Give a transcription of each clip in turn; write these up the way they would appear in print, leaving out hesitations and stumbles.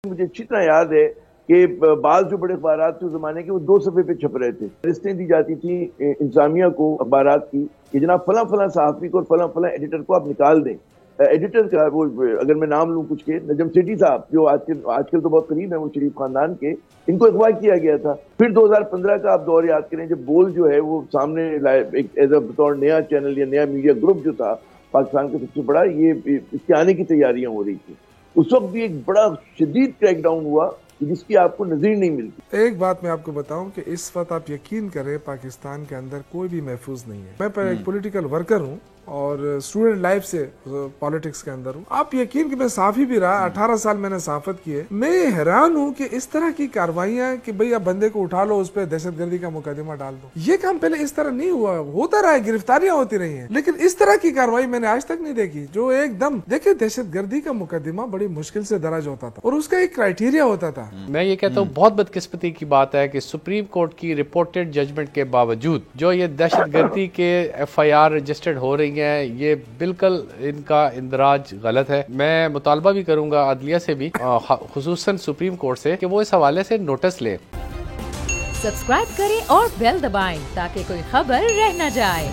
مجھے اچھی طرح یاد ہے کہ بعض جو بڑے اخبارات تھے اس زمانے کے وہ 2 صفحے پہ چھپ رہے تھے. لسٹیں دی جاتی تھی انتظامیہ کو اخبارات کی کہ جناب فلاں فلاں صحافی کو اور فلاں فلاں ایڈیٹر کو آپ نکال دیں. ایڈیٹر کا وہ اگر میں نام لوں کچھ کے نجم سیٹھی صاحب جو آج کل تو بہت قریب ہیں وہ شریف خاندان کے, ان کو اغوا کیا گیا تھا. پھر 2015 کا آپ دور یاد کریں جب بول جو ہے وہ سامنے ایز اے بطور نیا چینل یا نیا میڈیا گروپ جو تھا پاکستان کا سب سے بڑا, یہ اس کے آنے کی تیاریاں ہو رہی تھی. اس وقت بھی ایک بڑا شدید کریک ڈاؤن ہوا جس کی آپ کو نظیر نہیں ملتی. ایک بات میں آپ کو بتاؤں کہ اس وقت آپ یقین کریں پاکستان کے اندر کوئی بھی محفوظ نہیں ہے. میں ایک پولیٹیکل ورکر ہوں اور اسٹوڈنٹ لائف سے پالیٹکس کے اندر ہوں. آپ یقین کہ میں صحافی بھی رہا, 18 سال میں نے صحافت کی ہے. میں حیران ہوں کہ اس طرح کی کاروائیاں کہ بھئی اب بندے کو اٹھا لو اس پہ دہشت گردی کا مقدمہ ڈال دو, یہ کام پہلے اس طرح نہیں ہوا. ہوتا رہا ہے, گرفتاریاں ہوتی رہی ہیں, لیکن اس طرح کی کاروائی میں نے آج تک نہیں دیکھی جو ایک دم. دیکھیں دہشت گردی کا مقدمہ بڑی مشکل سے درج ہوتا تھا اور اس کا ایک کرائٹیریا ہوتا تھا. میں یہ کہتا ہوں بہت بدقسمتی کی بات ہے کہ سپریم کورٹ کی رپورٹڈ ججمنٹ کے باوجود جو یہ دہشت گردی کے ایف آئی آر رجسٹرڈ ہو رہی ہیں, یہ بالکل ان کا اندراج غلط ہے. میں مطالبہ بھی کروں گا عدلیہ سے بھی, خصوصاً سپریم کورٹ سے, کہ وہ اس حوالے سے نوٹس لے. سبسکرائب کریں اور بیل دبائیں تاکہ کوئی خبر رہ نہ جائے.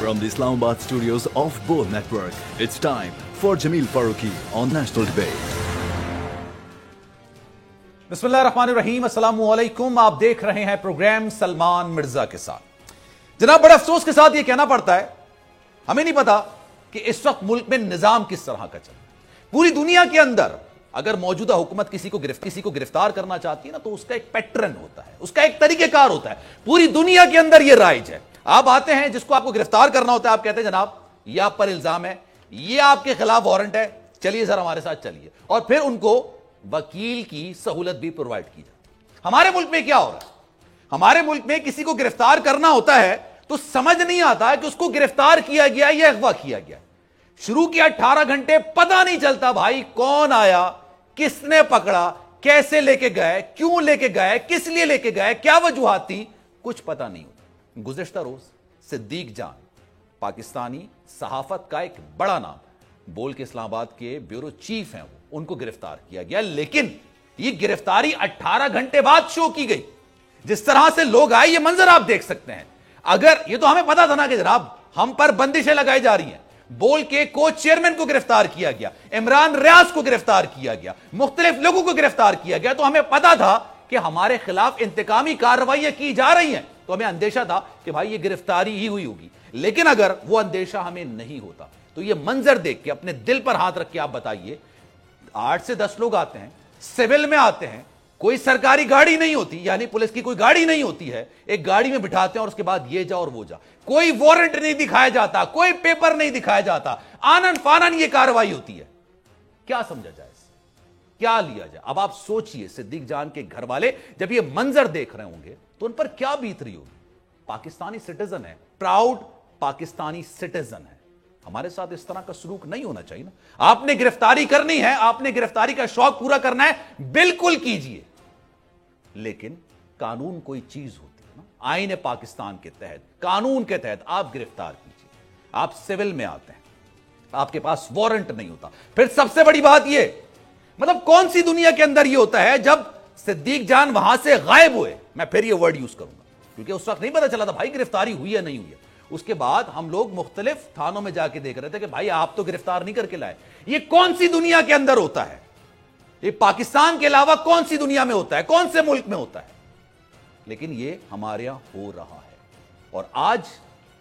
From the Islamabad studios of Bold Network, it's time for Jameel Farooqi on National Debate. بسم اللہ الرحمن الرحیم. السلام علیکم. آپ دیکھ رہے ہیں پروگرام سلمان مرزا کے ساتھ. جناب بڑے افسوس کے ساتھ یہ کہنا پڑتا ہے, ہمیں نہیں پتا کہ اس وقت ملک میں نظام کس طرح کا چل رہا ہے. پوری دنیا کے اندر اگر موجودہ حکومت کسی کو گرفتار کرنا چاہتی ہے نا تو اس کا ایک پیٹرن ہوتا ہے, اس کا ایک طریقہ کار ہوتا ہے. پوری دنیا کے اندر یہ رائج ہے. آپ آتے ہیں, جس کو آپ کو گرفتار کرنا ہوتا ہے آپ کہتے ہیں جناب یہ آپ پر الزام ہے, یہ آپ کے خلاف وارنٹ ہے, چلیے سر ہمارے ساتھ چلیے, اور پھر ان کو وکیل کی سہولت بھی پرووائڈ کی جاتی. ہمارے ملک میں کیا ہو رہا ہے, ہمارے ملک میں کسی کو گرفتار کرنا ہوتا ہے تو سمجھ نہیں آتا کہ اس کو گرفتار کیا گیا یا اغوا کیا گیا. شروع کیا 18 گھنٹے پتہ نہیں چلتا بھائی کون آیا, کس نے پکڑا, کیسے لے کے گئے, کیوں لے کے گئے, کس لیے لے کے گئے, کیا وجوہات تھی, کچھ پتہ نہیں ہوتا. گزشتہ روز صدیق جان, پاکستانی صحافت کا ایک بڑا نام, بول کے اسلام آباد کے بیورو چیف ہیں, ان کو گرفتار کیا گیا. لیکن یہ گرفتاری 18 گھنٹے بعد شو کی گئی. جس طرح سے لوگ آئے یہ منظر آپ دیکھ سکتے ہیں. اگر یہ تو ہمیں پتا تھا نا کہ جناب ہم پر بندشیں لگائی جا رہی ہیں. بول کے کو چیئرمین کو گرفتار کیا گیا, عمران ریاض کو گرفتار کیا گیا, مختلف لوگوں کو گرفتار کیا گیا, تو ہمیں پتا تھا کہ ہمارے خلاف انتقامی کارروائیاں کی جا رہی ہیں. تو ہمیں اندیشہ تھا کہ بھائی یہ گرفتاری ہی ہوئی ہوگی. لیکن اگر وہ اندیشہ ہمیں نہیں ہوتا تو یہ منظر دیکھ کے اپنے دل پر ہاتھ رکھ کے آپ بتائیے, 8 سے 10 لوگ آتے ہیں, سول میں آتے ہیں, کوئی سرکاری گاڑی نہیں ہوتی, یعنی پولیس کی کوئی گاڑی نہیں ہوتی ہے, ایک گاڑی میں بٹھاتے ہیں اور اس کے بعد یہ جا اور وہ جا, کوئی وارنٹ نہیں دکھایا جاتا, کوئی پیپر نہیں دکھایا جاتا, آنن فانن یہ کارروائی ہوتی ہے. کیا سمجھا جائے, کیا لیا جائے؟ اب آپ سوچئے صدیق جان کے گھر والے جب یہ منظر دیکھ رہے ہوں گے تو ان پر کیا بیت رہی ہوگی. پاکستانی سٹیزن ہے, پراؤڈ پاکستانی سٹیزن ہے, ہمارے ساتھ اس طرح کا سلوک نہیں ہونا چاہیے نا. آپ نے گرفتاری کرنی ہے, آپ نے گرفتاری کا شوق پورا کرنا ہے, بالکل کیجئے, لیکن قانون کوئی چیز ہوتی ہے نا. آئین پاکستان کے تحت, قانون کے تحت آپ گرفتار کیجئے. آپ سول میں آتے ہیں, آپ کے پاس وارنٹ نہیں ہوتا. پھر سب سے بڑی بات یہ, مطلب کون سی دنیا کے اندر یہ ہوتا ہے جب صدیق جان وہاں سے غائب ہوئے, میں پھر یہ ورڈ یوز کروں گا کیونکہ اس وقت نہیں پتا چلا تھا بھائی گرفتاری ہوئی یا نہیں ہوئی ہے. اس کے بعد ہم لوگ مختلف تھانوں میں جا کے دیکھ رہے تھے کہ بھائی آپ تو گرفتار نہیں کر کے لائے. یہ کون سی دنیا کے اندر ہوتا ہے, یہ پاکستان کے علاوہ کون سی دنیا میں ہوتا ہے, کون سے ملک میں ہوتا ہے. لیکن یہ ہمارے یہاں ہو رہا ہے. اور آج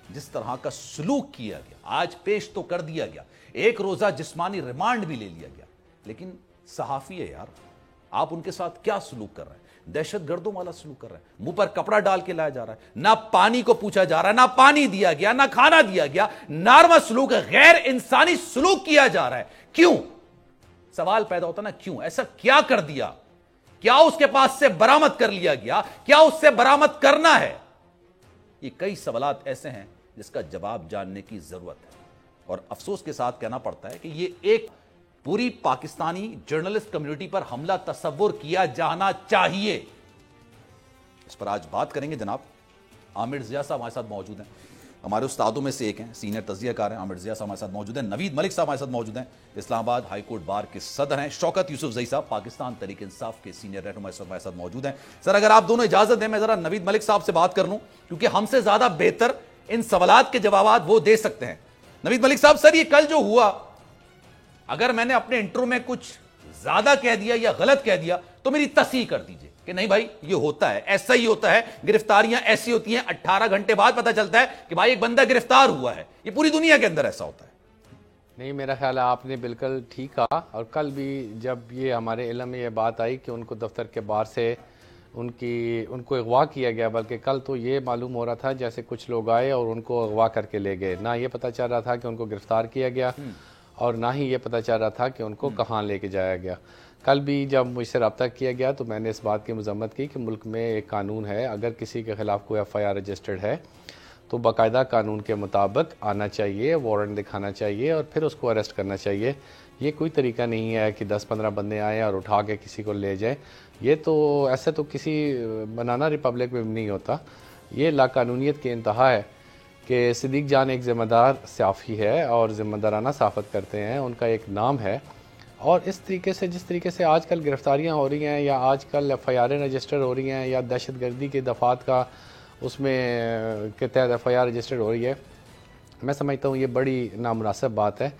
جس طرح کا سلوک کیا گیا, آج پیش تو کر دیا گیا, ایک روزہ جسمانی ریمانڈ بھی لے لیا گیا, لیکن صحافی ہے یار, آپ ان کے ساتھ کیا سلوک کر رہے ہیں, دہشت گردوں والا سلوک کر رہے ہیں. منہ پر کپڑا ڈال کے لایا جا رہا ہے, نہ پانی کو پوچھا جا رہا ہے, نہ پانی دیا گیا, نہ کھانا دیا گیا, نارمل سلوک ہے, غیر انسانی سلوک کیا جا رہا ہے. کیوں؟ سوال پیدا ہوتا نا, کیوں, ایسا کیا کر دیا, کیا اس کے پاس سے برآمد کر لیا گیا, کیا اس سے برآمد کرنا ہے. یہ کئی سوالات ایسے ہیں جس کا جواب جاننے کی ضرورت ہے. اور افسوس کے ساتھ کہنا پڑتا ہے کہ یہ ایک پوری پاکستانی جرنلسٹ کمیونٹی پر حملہ تصور کیا جانا چاہیے. اس پر آج بات کریں گے. جناب عامر ضیاء صاحب ہمارے ساتھ موجود ہیں, ہمارے استادوں میں سے ایک ہیں, سینئر تجزیہ کار ہیں. عامر ضیاء صاحب ہمارے ساتھ موجود ہیں. نوید ملک صاحب ہمارے ساتھ موجود ہیں, اسلام آباد ہائی کورٹ بار کے صدر ہیں. شوکت یوسف زئی صاحب پاکستان تحریک انصاف کے سینئر رہنما ہمارے ساتھ موجود ہیں. سر اگر آپ دونوں اجازت دیں میں ذرا نوید ملک صاحب سے بات کر لوں, کیونکہ ہم سے زیادہ بہتر ان سوالات کے جوابات وہ دے سکتے ہیں. نوید ملک صاحب, سر یہ کل جو ہوا, اگر میں نے اپنے انٹرو میں کچھ زیادہ کہہ دیا یا غلط کہہ دیا تو میری تصحیح کر دیجئے کہ نہیں بھائی یہ ہوتا ہے, ایسا ہی ہوتا ہے, گرفتاریاں ایسی ہوتی ہیں 18 گھنٹے بعد پتہ چلتا ہے کہ بھائی ایک بندہ گرفتار ہوا ہے. یہ پوری دنیا کے اندر ایسا ہوتا ہے. نہیں, میرا خیال ہے آپ نے بالکل ٹھیک کہا. اور کل بھی جب یہ ہمارے علم میں یہ بات آئی کہ ان کو دفتر کے باہر سے ان کو اغوا کیا گیا, بلکہ کل تو یہ معلوم ہو رہا تھا جیسے کچھ لوگ آئے اور ان کو اغوا کر کے لے گئے. نہ یہ پتہ چل رہا تھا کہ ان کو گرفتار کیا گیا اور نہ ہی یہ پتہ چل رہا تھا کہ ان کو کہاں لے کے جایا گیا. کل بھی جب مجھ سے رابطہ کیا گیا تو میں نے اس بات کی مذمت کی کہ ملک میں ایک قانون ہے, اگر کسی کے خلاف کوئی ایف آئی آر رجسٹرڈ ہے تو باقاعدہ قانون کے مطابق آنا چاہیے, وارنٹ دکھانا چاہیے اور پھر اس کو اریسٹ کرنا چاہیے. یہ کوئی طریقہ نہیں ہے کہ 10-15 بندے آئیں اور اٹھا کے کسی کو لے جائیں. یہ تو ایسے تو کسی بنانا ریپبلک میں بھی نہیں ہوتا. یہ لاقانونیت کی انتہا ہے کہ صدیق جان ایک ذمہ دار صحافی ہے اور ذمہ دارانہ صحافت کرتے ہیں, ان کا ایک نام ہے. اور اس طریقے سے جس طریقے سے آج کل گرفتاریاں ہو رہی ہیں یا آج کل ایف آئی آریں رجسٹر ہو رہی ہیں یا دہشت گردی کے دفعات کا اس میں کے تحت ایف آئی آر رجسٹر ہو رہی ہے, میں سمجھتا ہوں یہ بڑی نامناسب بات ہے.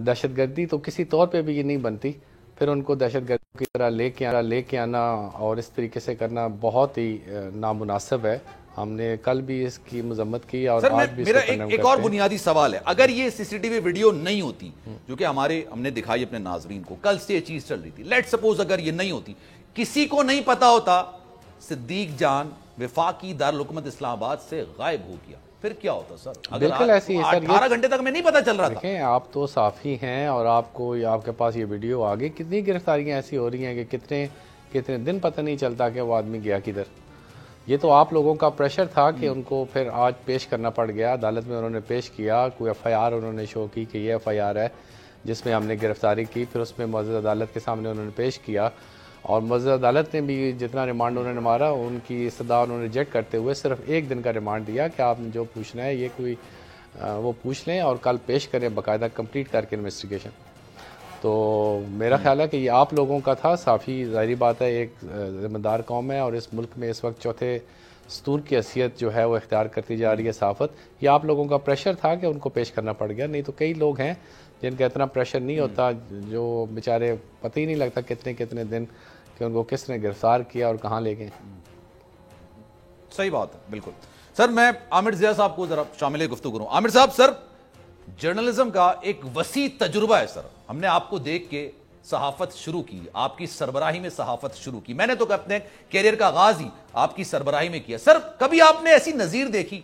دہشت گردی تو کسی طور پہ بھی یہ نہیں بنتی, پھر ان کو دہشت گردی کی طرح لے کے آنا اور اس طریقے سے کرنا بہت ہی نامناسب ہے. ہم نے کل بھی اس کی مذمت کی اور آج بھی. میرا ایک اور بنیادی سوال ہے, اگر یہ سی سی ٹی وی ویڈیو نہیں ہوتی جو کہ ہم نے دکھائی اپنے ناظرین کو, کل سے یہ چیز چل رہی تھی, لیٹ سپوز اگر یہ نہیں ہوتی, کسی کو نہیں پتا ہوتا صدیق جان وفاقی دارالحکومت اسلام آباد سے غائب ہو گیا, پھر کیا ہوتا سر؟ بالکل ایسی ہے سر. 18 گھنٹے تک میں نہیں پتا چل رہا تھا. دیکھیں آپ تو صحافی ہیں اور آپ کے پاس یہ ویڈیو آ گئی, کتنی گرفتاریاں ایسی ہو رہی ہیں کہ کتنے دن پتہ نہیں چلتا کہ وہ آدمی گیا کدھر. یہ تو آپ لوگوں کا پریشر تھا کہ ان کو پھر آج پیش کرنا پڑ گیا, عدالت میں انہوں نے پیش کیا, کوئی ایف آئی آر انہوں نے شو کی کہ یہ ایف آئی آر ہے جس میں ہم نے گرفتاری کی, پھر اس میں معزز عدالت کے سامنے انہوں نے پیش کیا اور معزز عدالت نے بھی جتنا ریمانڈ انہوں نے مارا ان کی استدعا انہوں نے ریجیکٹ کرتے ہوئے صرف 1 دن کا ریمانڈ دیا کہ آپ نے جو پوچھنا ہے یہ کوئی وہ پوچھ لیں اور کل پیش کریں باقاعدہ کمپلیٹ کر کے انویسٹیگیشن. تو میرا خیال ہے کہ یہ آپ لوگوں کا تھا. صحافی ظاہری بات ہے ایک ذمہ دار قوم ہے اور اس ملک میں اس وقت چوتھے ستون کی حیثیت جو ہے وہ اختیار کرتی جا رہی ہے صحافت. یہ آپ لوگوں کا پریشر تھا کہ ان کو پیش کرنا پڑ گیا, نہیں تو کئی لوگ ہیں جن کا اتنا پریشر نہیں ہوتا, جو بیچارے پتہ ہی نہیں لگتا کتنے دن کہ ان کو کس نے گرفتار کیا اور کہاں لے گئے. صحیح بات ہے بالکل. سر میں عامر ضیاء صاحب کو ذرا شامل گفتگو کروں. عامر صاحب, سر جرنلزم کا ایک وسیع تجربہ ہے سر, ہم نے آپ کو دیکھ کے صحافت شروع کی, آپ کی سربراہی میں صحافت شروع کی, میں نے تو اپنے کیریئر کا آغاز ہی آپ کی سربراہی میں کیا. سر کبھی آپ نے ایسی نظیر دیکھی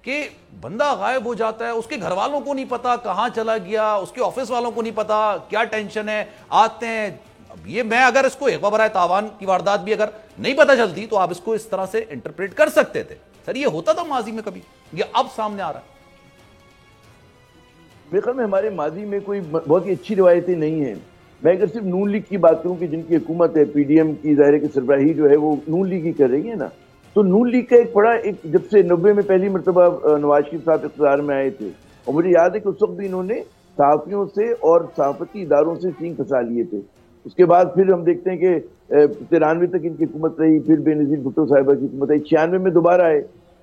کہ بندہ غائب ہو جاتا ہے, اس کے گھر والوں کو نہیں پتا کہاں چلا گیا, اس کے آفس والوں کو نہیں پتا, کیا ٹینشن ہے, آتے ہیں. اب یہ میں اگر اس کو اغوا برائے تاوان کی واردات بھی اگر نہیں پتا چلتی تو آپ اس کو اس طرح سے انٹرپریٹ کر سکتے تھے. سر یہ ہوتا تھا ماضی میں کبھی, یہ اب سامنے آ رہا ہے؟ میرے خیال میں ہمارے ماضی میں کوئی بہت ہی اچھی روایتیں نہیں ہیں. میں اگر صرف نون لیگ کی بات کروں کہ جن کی حکومت ہے, پی ڈی ایم کی ظاہر ہے کہ سربراہی جو ہے وہ نون لیگ ہی کر رہی ہے نا, تو نون لیگ کا ایک بڑا جب سے 90 میں پہلی مرتبہ نواز شریف صاحب اقتدار میں آئے تھے, اور مجھے یاد ہے کہ اس وقت بھی انہوں نے صحافیوں سے اور صحافتی اداروں سے سینگ پھنسا لیے تھے. اس کے بعد پھر ہم دیکھتے ہیں کہ 93 تک ان کی حکومت رہی, پھر بے نظیر بھٹو صاحبہ کی حکومت رہی, 96 میں دوبارہ آئے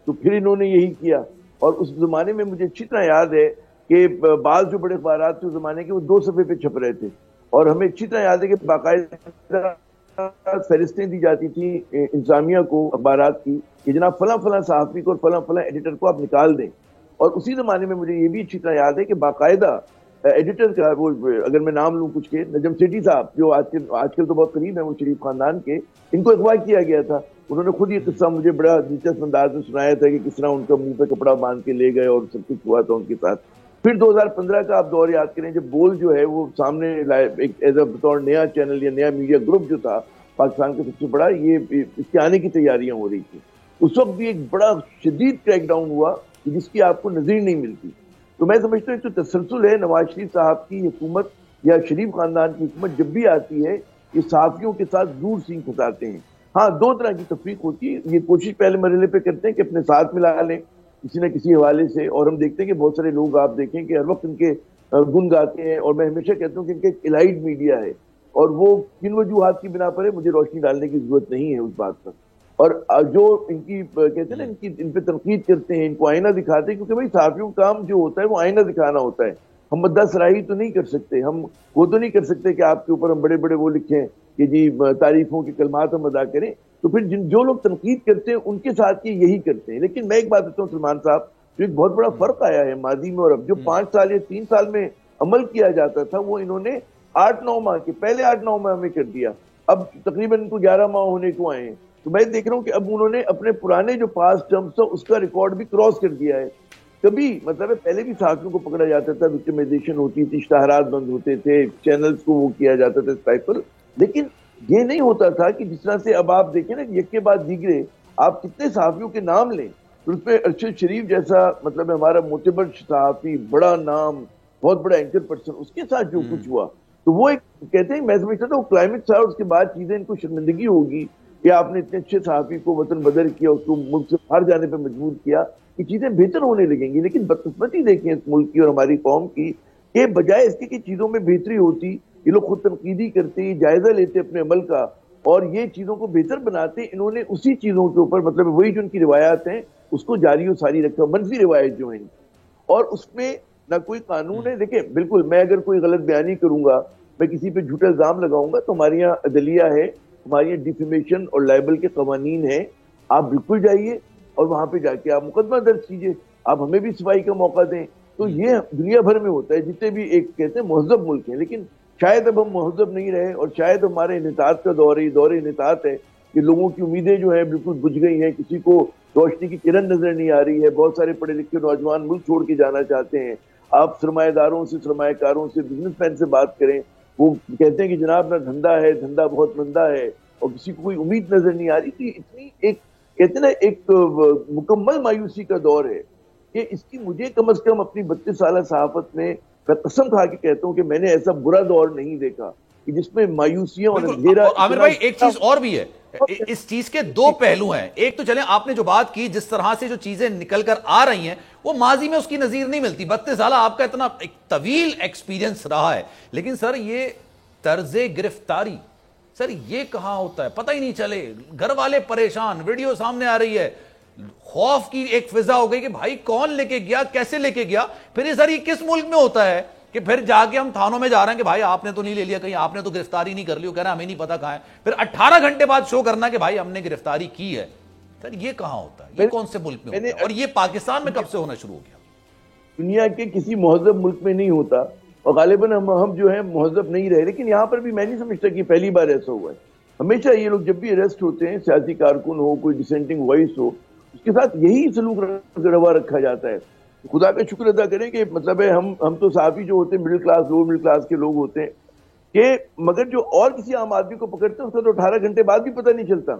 تو پھر انہوں نے یہی کیا. اور اس زمانے میں مجھے اچھی طرح یاد ہے کہ بعض جو بڑے اخبارات تھے اس زمانے کے وہ 2 صفحے پہ چھپ رہے تھے, اور ہمیں اچھی طرح یاد ہے کہ باقاعدہ فہرستیں دی جاتی تھی انتظامیہ کو اخبارات کی کہ جناب فلاں فلاں صحافی کو اور فلاں ایڈیٹر کو آپ نکال دیں. اور اسی زمانے میں مجھے یہ بھی اچھی طرح یاد ہے کہ باقاعدہ ایڈیٹر کا وہ, اگر میں نام لوں کچھ کے, نجم سیٹھی صاحب جو آج کل تو بہت قریب ہیں وہ شریف خاندان کے, ان کو اغوا کیا گیا تھا. انہوں نے خود یہ قصہ مجھے بڑا دلچسپ انداز میں سنایا تھا کہ کس طرح ان کا منہ پہ کپڑا باندھ کے لے گئے اور سب کچھ ہوا تھا ان کے ساتھ. پھر 2015 کا آپ دور یاد کریں جب بول جو ہے وہ سامنے ایک ایز اے بطور نیا چینل یا نیا میڈیا گروپ جو تھا پاکستان کا سب سے بڑا, یہ اس کے آنے کی تیاریاں ہو رہی تھی. اس وقت بھی ایک بڑا شدید کریک ڈاؤن ہوا جس کی آپ کو نظیر نہیں ملتی. تو میں سمجھتا ہوں جو تسلسل ہے نواز شریف صاحب کی حکومت یا شریف خاندان کی حکومت جب بھی آتی ہے یہ صحافیوں کے ساتھ دور سینگ پھنساتے ہیں. ہاں 2 طرح کی تفریق ہوتی ہے. یہ کوشش پہلے مرحلے پہ کرتے ہیں کہ اپنے ساتھ ملا لیں کسی نہ کسی حوالے سے, اور ہم دیکھتے ہیں کہ بہت سارے لوگ آپ دیکھیں کہ ہر وقت ان کے گن گاتے ہیں, اور میں ہمیشہ کہتا ہوں کہ ان کا ایک الائٹ میڈیا ہے, اور وہ کن وجوہات کی بنا پر ہے مجھے روشنی ڈالنے کی ضرورت نہیں ہے اس بات پر. اور جو ان کی کہتے ہیں نا ان پہ تنقید کرتے ہیں, ان کو آئینہ دکھاتے ہیں, کیونکہ بھائی صحافیوں کا کام جو ہوتا ہے وہ آئینہ دکھانا ہوتا ہے. ہم مدعا سرائی تو نہیں کر سکتے, ہم وہ تو نہیں کر سکتے کہ آپ کے اوپر ہم بڑے بڑے وہ لکھیں کہ جی تعریفوں کے کلمات ہم ادا کریں. تو پھر جو لوگ تنقید کرتے ہیں ان کے ساتھ یہ یہی کرتے ہیں. لیکن میں ایک بات بتاؤں سلمان صاحب, جو ایک بہت بڑا فرق آیا ہے ماضی میں اور اب, جو 5 سال یا 3 سال میں عمل کیا جاتا تھا وہ انہوں نے 8-9 ماہ کے پہلے 8-9 ماہ میں کر دیا. اب تقریباً ان کو 11 ماہ ہونے کو آئے ہیں. تو میں دیکھ رہا ہوں کہ اب انہوں نے اپنے پرانے جو پاس ٹرمز تھا اس کا ریکارڈ بھی کراس کر دیا ہے. کبھی مطلب پہلے بھی صحافیوں کو پکڑا جاتا تھا, وکٹمائزیشن ہوتی تھی, اشتہارات بند ہوتے تھے, چینلز کو وہ کیا جاتا تھا اسٹائپل, لیکن یہ نہیں ہوتا تھا کہ جس طرح سے اب آپ دیکھیں نا یک کے بعد دیگرے آپ کتنے صحافیوں کے نام لیں, تو اس پہ ارشد شریف جیسا مطلب ہمارا معتبر صحافی, بڑا نام, بہت بڑا اینکر پرسن, اس کے ساتھ جو کچھ ہوا تو وہ ایک کہتے ہیں, میں سمجھتا تھا وہ کلائمیٹ تھا, اور اس کے بعد چیزیں ان کو شرمندگی ہوگی کہ آپ نے اتنے اچھے صحافی کو وطن بدر کیا, اس کو ملک سے باہر جانے پہ مجبور کیا, کہ چیزیں بہتر ہونے لگیں گی. لیکن بدقسمتی دیکھیں اس ملک کی اور ہماری قوم کی کہ بجائے اس کی چیزوں میں بہتری ہوتی, یہ لوگ خود تنقیدی کرتے, جائزہ لیتے اپنے عمل کا اور یہ چیزوں کو بہتر بناتے, انہوں نے اسی چیزوں کے اوپر مطلب وہی جو ان کی روایات ہیں اس کو جاری و ساری رکھا, منفی روایت جو ہیں, اور اس میں نہ کوئی قانون ہے. دیکھیں بالکل میں اگر کوئی غلط بیانی کروں گا, میں کسی پہ جھوٹا الزام لگاؤں گا, تو ہمارے یہاں عدلیہ ہے, ہمارے یہاں ڈیفیمیشن اور لائبل کے قوانین ہیں, آپ بالکل جائیے اور وہاں پہ جا کے آپ مقدمہ درج کیجئے, آپ ہمیں بھی صفائی کا موقع دیں. تو یہ دنیا بھر میں ہوتا ہے جتنے بھی ایک کہتے ہیں مہذب ملک ہیں, لیکن شاید اب ہم مہذب نہیں رہے, اور شاید ہمارے انحطاط کا دور انحطاط ہے کہ لوگوں کی امیدیں جو ہیں بالکل بجھ گئی ہیں, کسی کو روشنی کی کرن نظر نہیں آ رہی ہے. بہت سارے پڑھے لکھے نوجوان ملک چھوڑ کے جانا چاہتے ہیں. آپ سرمایہ داروں سے, سرمایہ کاروں سے, بزنس مین سے بات کریں, وہ کہتے ہیں کہ جناب نہ دھندا ہے, دھندا بہت مندہ ہے, اور کسی کو کوئی امید نظر نہیں آ رہی. کہ اتنی ایک کہتے ہیں نا ایک مکمل مایوسی کا دور ہے کہ اس کی مجھے کم از کم اپنی 32 سالہ صحافت میں قسم کھا کے کہتا ہوں کہ میں نے ایسا برا دور نہیں دیکھا کہ جس میں مایوسیاں اور اندھیرا. عامر بھائی ایک چیز اور بھی ہے, اس چیز کے 2 پہلو ہیں. ایک تو چلیں آپ نے جو بات کی, جس طرح سے جو چیزیں نکل کر آ رہی ہیں وہ ماضی میں اس کی نظیر نہیں ملتی. 32 سالہ آپ کا اتنا ایک طویل ایکسپیرینس رہا ہے, لیکن سر یہ طرز گرفتاری, سر یہ کہاں ہوتا ہے, پتہ ہی نہیں چلے, گھر والے پریشان, ویڈیو سامنے آ رہی ہے, خوف کی ایک فضا ہو گئی کہ بھائی کون لے کے گیا, کیسے لے کے گیا. پھر یہ سر یہ کس ملک میں ہوتا ہے کہ پھر جا کے ہم تھانوں میں جا رہے ہیں کہ بھائی آپ نے تو نہیں لے لیا کہیں, آپ نے تو گرفتاری نہیں کر لی, وہ کہہ رہا ہمیں نہیں پتا کہاں ہے. پھر 18 گھنٹے بعد شو کرنا کہ بھائی ہم نے گرفتاری کی ہے. سر یہ کہاں ہوتا ہے, یہ کون سے ملک میں ہوتا ہے, اور یہ پاکستان میں کب سے ہونا شروع ہو گیا؟ دنیا کے کسی مہذب ملک میں نہیں ہوتا, اور غالباً ہم جو ہے مہذب نہیں رہے. لیکن یہاں پر بھی میں نہیں سمجھتا کہ پہلی بار ایسا ہوا ہے. ہمیشہ یہ لوگ جب بھی اریسٹ ہوتے ہیں, سیاسی کارکن ہو, کوئی ڈسینٹنگ وائس ہو, اس کے ساتھ یہی سلوک روا رکھا جاتا ہے. خدا کا شکر ادا کریں کہ مطلب ہے ہم تو صحافی جو ہوتے ہیں middle class, lower middle class کے لوگ ہوتے ہیں, کہ مگر جو اور کسی عام آدمی کو پکڑتے ہیں اس کا تو 18 گھنٹے بعد بھی پتہ نہیں چلتا.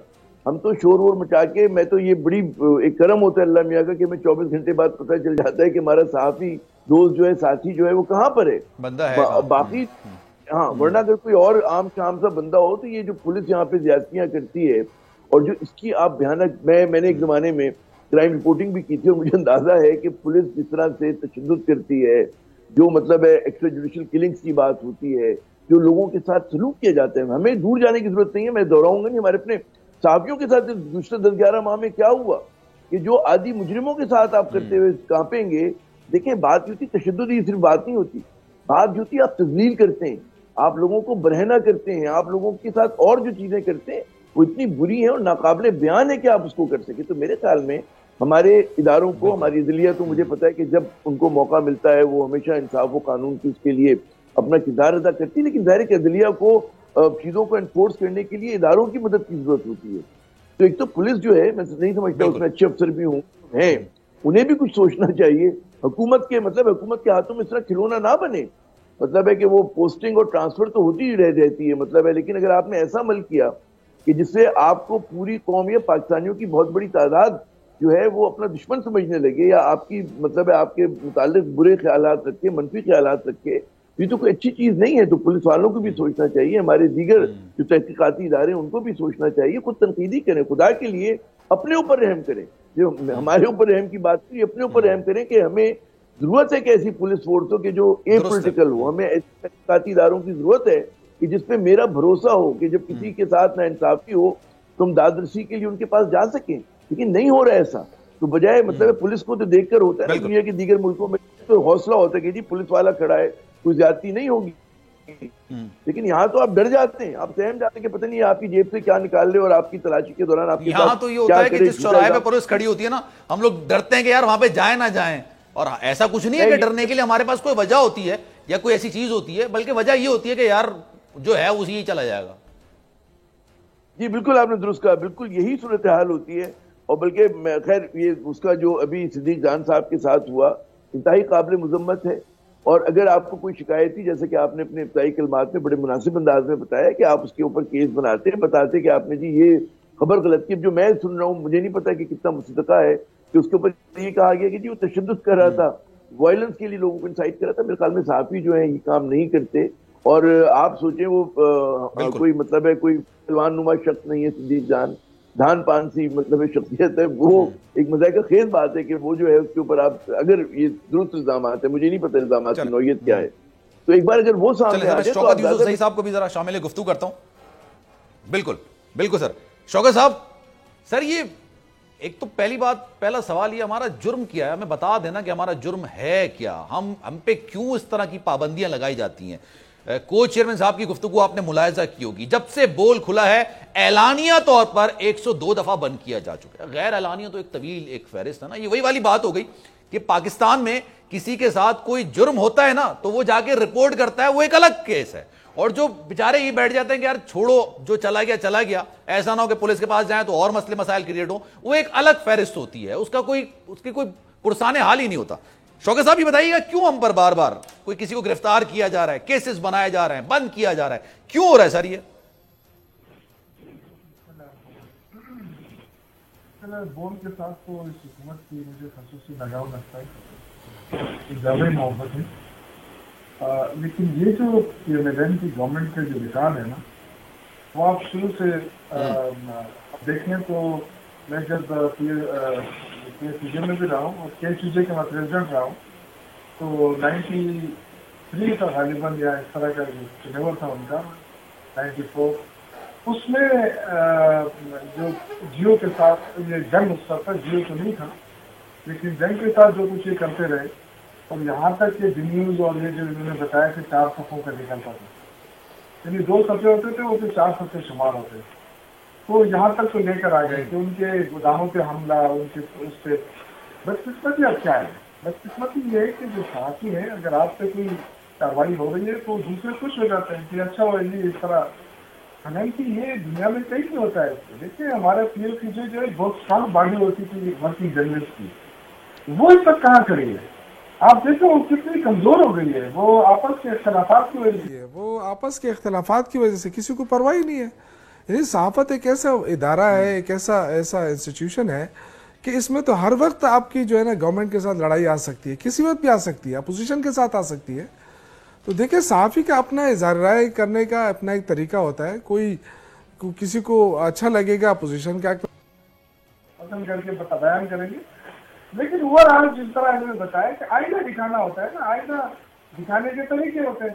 ہم تو شور وور مچا کے, میں تو یہ بڑی ایک کرم ہوتا ہے اللہ میاں کا کہ ہمیں 24 گھنٹے بعد پتہ چل جاتا ہے کہ ہمارا صحافی دوست جو ہے, ساتھی جو ہے, وہ کہاں پر ہے, بندہ ہے باقی. ہاں ورنہ اگر کوئی اور عام شام سا بندہ ہو تو یہ جو پولیس یہاں پہ زیادتیاں کرتی ہے, اور جو اس کی آپ بھیانک, میں نے ایک زمانے میں کرائم رپورٹنگ بھی کی تھی, اور مجھے اندازہ ہے کہ پولیس جس طرح سے تشدد کرتی ہے, جو مطلب ہے ایکسٹرا جوڈیشل کلنگز کی بات ہوتی ہے, جو لوگوں کے ساتھ سلوک کیا جاتا ہے, ہمیں دور جانے کی ضرورت نہیں ہے. میں دہراؤں گا نہیں, ہمارے اپنے صحافیوں کے ساتھ دوسرے 10-11 ماہ میں کیا ہوا کہ جو عادی مجرموں کے ساتھ آپ کرتے ہوئے کانپیں گے. دیکھیں بات ہوتی تشدد, یہ صرف بات نہیں ہوتی, بات جو ہوتی آپ تذلیل کرتے ہیں, آپ لوگوں کو برہنہ کرتے ہیں, آپ لوگوں کے ساتھ اور جو چیزیں کرتے ہیں وہ اتنی بری ہیں اور ناقابل بیان ہے کہ آپ اس کو کر سکیں. تو میرے خیال میں ہمارے اداروں کو, ہماری عدلیہ تو مجھے پتا ہے کہ جب ان کو موقع ملتا ہے وہ ہمیشہ انصاف و قانون کی اس کے لیے اپنا کردار ادا کرتی ہے, لیکن ظاہر ہے کہ عدلیہ کو چیزوں کو انفورس کرنے کے لیے اداروں کی مدد کی ضرورت ہوتی ہے. تو ایک تو پولیس جو ہے, میں نہیں سمجھتا اس میں اچھے افسر بھی ہیں, انہیں بھی کچھ سوچنا چاہیے. حکومت کے حکومت کے ہاتھوں میں اس طرح کھلونا نہ بنے. مطلب ہے کہ وہ پوسٹنگ اور ٹرانسفر تو ہوتی ہی رہتی ہے, مطلب ہے, لیکن اگر آپ نے ایسا عمل کیا کہ جس سے آپ کو پوری قوم یا پاکستانیوں کی بہت بڑی تعداد جو ہے وہ اپنا دشمن سمجھنے لگے, یا آپ کی مطلب ہے آپ کے متعلق برے خیالات رکھے, منفی خیالات رکھے, یہ تو کوئی اچھی چیز نہیں ہے. تو پولیس والوں کو بھی سوچنا چاہیے, ہمارے دیگر جو تحقیقاتی ادارے ہیں ان کو بھی سوچنا چاہیے, خود تنقیدی کریں, خدا کے لیے اپنے اوپر رحم کریں. جو ہمارے اوپر رحم کی بات کی, اپنے اوپر رحم کریں کہ ہمیں ضرورت ہے کہ ایسی پولیس فورس ہو کہ جو اے پولیٹیکل ہو. ہمیں ایسے تحقیقاتی اداروں کی ضرورت ہے کہ جس پہ میرا بھروسہ ہو کہ جب کسی کے ساتھ ناانصافی ہو تو ہم دادرسی کے لیے ان کے پاس جا سکیں. لیکن نہیں ہو رہا ایسا. تو بجائے مطلب پولیس کو تو دیکھ کر ہوتا ہے دنیا کے دیگر ملکوں میں تو حوصلہ ہوتا ہے کہ جی پولیس والا کھڑا ہے, کوئی زیادتی نہیں ہوگی. لیکن یہاں تو آپ ڈر جاتے ہیں, آپ سہم جاتے ہیں کہ پتہ نہیں آپ کی جیب سے کیا نکال لے اور آپ کی تلاشی کے دوران آپ کے یہاں تو یہ ہوتا ہے کہ جس چوراہے پہ پولیس کھڑی ہوتی ہے نا, ہم لوگ ڈرتے ہیں کہ یار وہاں پہ جائیں نہ جائیں. اور ایسا کچھ نہیں ہے کہ ڈرنے کے لیے ہمارے پاس کوئی وجہ ہوتی ہے یا کوئی ایسی چیز ہوتی ہے, بلکہ وجہ یہ ہوتی ہے کہ یار جو ہے اسی ہی چلا جائے گا. جی بالکل آپ نے درست کہا, بالکل یہی صورتحال ہوتی ہے. اور بلکہ خیر یہ اس کا جو ابھی صدیق جان صاحب کے ساتھ ہوا انتہائی قابل مذمت ہے. اور اگر آپ کو کوئی شکایت تھی, جیسے کہ آپ نے اپنے ابتدائی کلمات میں بڑے مناسب انداز میں بتایا کہ آپ اس کے اوپر کیس بناتے ہیں, بتاتے کہ آپ نے جی یہ خبر غلط کی. جو میں سن رہا ہوں مجھے نہیں پتا کہ کتنا مصدقہ ہے کہ اس کے اوپر یہ کہا گیا کہ جی وہ تشدد کر رہا تھا, وائلنس کے لیے لوگوں کو انسائٹ کر رہا تھا. میرے خیال میں صحافی جو ہیں یہ کام نہیں کرتے. اور آپ سوچیں وہ کوئی مطلب ہے کوئی پہلوان نما شخص نہیں ہے صدیق جان, دھان پان سی مطلب شخصیت ہے. وہ ایک مذائقہ خیز بات ہے کہ وہ جو ہے اس کے اوپر آپ اگر یہ درست الزامات ہے, مجھے نہیں پتہ الزامات کی نوعیت کیا ہے, تو ایک بار اگر وہ سامنے آ جائے تو شوکت یوسف صحیح صاحب کو بھی ذرا شامل گفتگو کرتا ہوں. بالکل بالکل سر. شوکت صاحب, سر یہ ایک تو پہلا سوال یہ ہمارا جرم کیا ہے, ہمیں بتا دینا کہ ہمارا جرم ہے کیا, ہم پہ کیوں اس طرح کی پابندیاں لگائی جاتی ہیں. کو چیئرمین صاحب کی گفتگو آپ نے ملاحظہ کی ہوگی, جب سے بول کھلا ہے اعلانیہ طور پر 102 دفعہ بند کیا جا چکا ہے. غیر اعلانیہ تو ایک طویل ایک فہرست ہے نا. یہ وہی والی بات ہو گئی کہ پاکستان میں کسی کے ساتھ کوئی جرم ہوتا ہے نا تو وہ جا کے رپورٹ کرتا ہے, وہ ایک الگ کیس ہے. اور جو بیچارے یہ بیٹھ جاتے ہیں کہ یار چھوڑو جو چلا گیا, ایسا نہ ہو کہ پولیس کے پاس جائیں تو اور مسئلے مسائل کریٹ ہوں, وہ ایک الگ فہرست ہوتی ہے, اس کی کوئی پرسان حال ہی نہیں ہوتا. شوکت صاحب یہ بتائیے گا کیوں ہم پر بار بار کوئی کسی کو گرفتار کیا جا رہا ہے, کیسز بنائے جا رہے ہیں, بند کیا جا رہا ہے, کیوں ہو رہا ہے سر یہ؟ بول کے ساتھ تو اس حکومت کی مجھے خصوصی لگاؤ لگتا ہے, زیادہ محبت ہے. لیکن یہ جو پیرمیڈین کی گورنمنٹ کے جو ریکارڈ ہے نا, وہ آپ شروع سے دیکھیں تو میں جب کے میں بھی رہا ہوں اور کے کا میں پریزیڈنٹ رہا ہوں, تو 93 کا غالباً یا اس طرح کا چنور تھا ان کا 94, اس میں جو جیو کے ساتھ یہ جنگ اس طرح جیو تو نہیں تھا, لیکن جنگ کے ساتھ جو کچھ یہ کرتے رہے, اور یہاں تک کہ نیوز اور یہ جو انہوں نے بتایا کہ 4 صفوں کا نکلتا تھا, یعنی 2 صفحے ہوتے تھے وہ 4 صفحے شمار ہوتے, تو یہاں تک تو لے کر آ گئے کہ ان کے گوداموں پہ حملہ, ان کے اس پہ بدقسمتی. اب کیا ہے بدقسمتی یہ ہے کہ جو صحافی ہے اگر آپ پہ کوئی کارروائی ہو رہی ہے تو دوسرے خوش ہو جاتے ہیں کہ اچھا ہوا یہ اس طرح. حالانکہ یہ دنیا میں کہیں نہیں ہوتا ہے. دیکھیے ہمارے PFC جو ہے بہت اسٹرانگ باڈی ہوتی تھی ورکنگ جرنلسٹ کی, وہ اس وقت کہاں کھڑی ہے؟ آپ دیکھو وہ کتنی کمزور ہو گئی ہے. وہ آپس کے اختلافات کی وجہ سے کسی کو پرواہ ہی نہیں ہے. یعنی صحافت ایک ایسا ادارہ ہے, ایک ایسا انسٹیٹیوشن ہے کہ اس میں تو ہر وقت آپ کی جو ہے نا گورنمنٹ کے ساتھ لڑائی آ سکتی ہے, کسی وقت بھی آ سکتی ہے, اپوزیشن کے ساتھ آ سکتی ہے. تو دیکھیں صحافی کا اپنا اظہار رائے کرنے کا اپنا ایک طریقہ ہوتا ہے. کوئی کسی کو اچھا لگے گا اپوزیشن کا پسند کر کے بیان کریں گے, لیکن اوورآل جس طرح انہوں نے بتایا کہ آئینہ دکھانا ہوتا ہے نا, آئینہ دکھانے کے طریقے ہوتے ہیں.